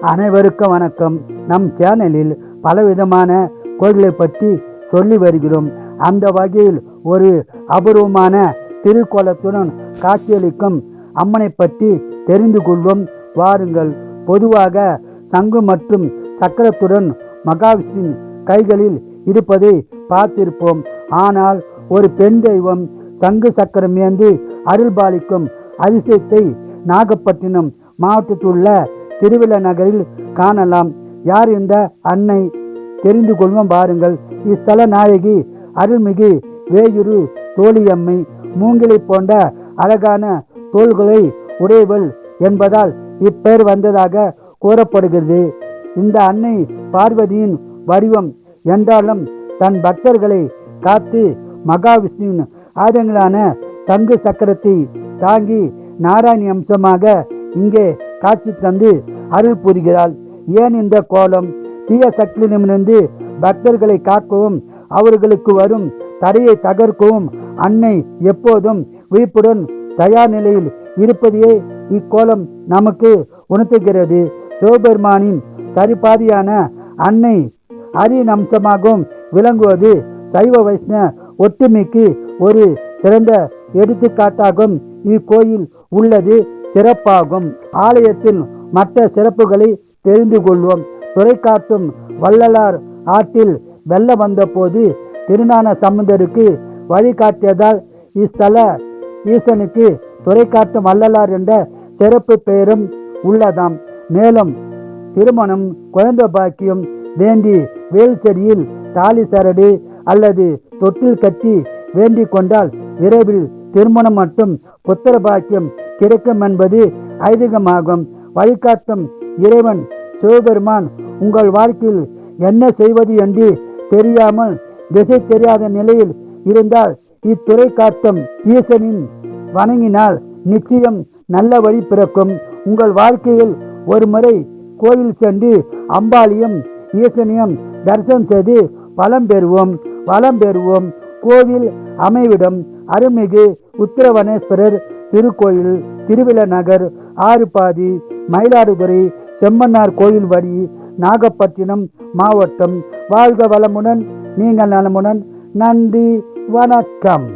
அனைவருக்கும் வணக்கம். நம் சேனலில் பலவிதமான கோயில்களை பற்றி சொல்லி வருகிறோம். அந்த வகையில் ஒரு அபூர்வமான திருக்கோலத்துடன் காட்சியளிக்கும் அம்மனை பற்றி தெரிந்து கொள்வோம். வாருங்கள். பொதுவாக சங்கு மற்றும் சக்கரத்துடன் மகாவிஷ்ணு கைகளில் இருப்பதை பார்த்திருப்போம். ஆனால் ஒரு பெண் தெய்வம் சங்கு சக்கரம் ஏந்தி அருள்பாலிக்கும் அதிசயத்தை நாகப்பட்டினம் மாவட்டத்தில் உள்ள திருவிழா நகரில் காணலாம். யார் இந்த அன்னை? தெரிந்து கொள்வோம் வாருங்கள். இஸ்தல நாயகி அருள்மிகு வேயூரு தோழியம்மை. மூங்கிலை போன்ற அழகான தோள்களை உடையவள் என்பதால் இப்பெயர் வந்ததாக கூறப்படுகிறது. இந்த அன்னை பார்வதியின் வடிவம் என்றாலும் தன் பக்தர்களை காத்து மகாவிஷ்ணுவின் ஆயுதங்களான சங்கு சக்கரத்தை தாங்கி நாராயணி அம்சமாக இங்கே காட்சி தந்து அருள் புரிகிறாள். ஏன் இந்த கோலம்? தீய சக்தியிடமிருந்து பக்தர்களை காக்கவும் அவர்களுக்கு வரும் தடையை தகர்க்கவும் அன்னை எப்போதும் விழிப்புடன் தயார் நிலையில் இருப்பதையே இக்கோலம் நமக்கு உணர்த்துகிறது. சிவபெருமானின் சரிபாதியான அன்னை அரியின் அம்சமாகவும் விளங்குவது சைவ வைஷ்ணவ ஒற்றுமைக்கு ஒரு சிறந்த எடுத்துக்காட்டாகும் இக்கோயில் உள்ளது சிறப்பாகும். ஆலயத்தில் மற்ற சிறப்புகளை தெரிந்து கொள்வோம். துறைக்காட்டும் வள்ளலார் ஆற்றில் வெள்ளம் வந்த போது திருஞான சம்பந்தருக்கு வழிகாட்டியதால் இஸ்தல ஈசனுக்கு துறைக்காட்டும் வள்ளலார் என்ற சிறப்பு பெயரும் உள்ளதாம். மேலும் திருமணம், குழந்தை பாக்கியம் வேண்டி வேல்செடியில் தாலி சரடு அல்லது தொட்டில் கட்டி வேண்டிக் கொண்டால் விரைவில் திருமணம் மற்றும் புத்திர பாக்கியம் கிடைக்கும் என்பது ஐதீகமாகும். வழிகாட்டும் இறைவன் சிவபெருமான் உங்கள் வாழ்க்கையில் என்ன செய்வது என்று தெரியாமல் திசை தெரியாத நிலையில் இருந்தால் இத்துறை காட்டும் ஈசனின் வணங்கினால் நிச்சயம் நல்ல வழி பிறக்கும். உங்கள் வாழ்க்கையில் ஒரு முறை கோவில் சென்று அம்பாளையும் ஈசனையும் தரிசனம் செய்து பலம் பெறுவோம், வளம் பெறுவோம். கோவில் அமைவிடம் அருள்மிகு உத்திரவனேஸ்வரர் திருக்கோயில், திருவிழா நகர், ஆறுபாதி, மயிலாடுதுறை, செம்மன்னார் கோயில் வழி, நாகப்பட்டினம் மாவட்டம். வாழ்க வளமுடன், நீங்கள் நலமுடன். நன்றி, வணக்கம்.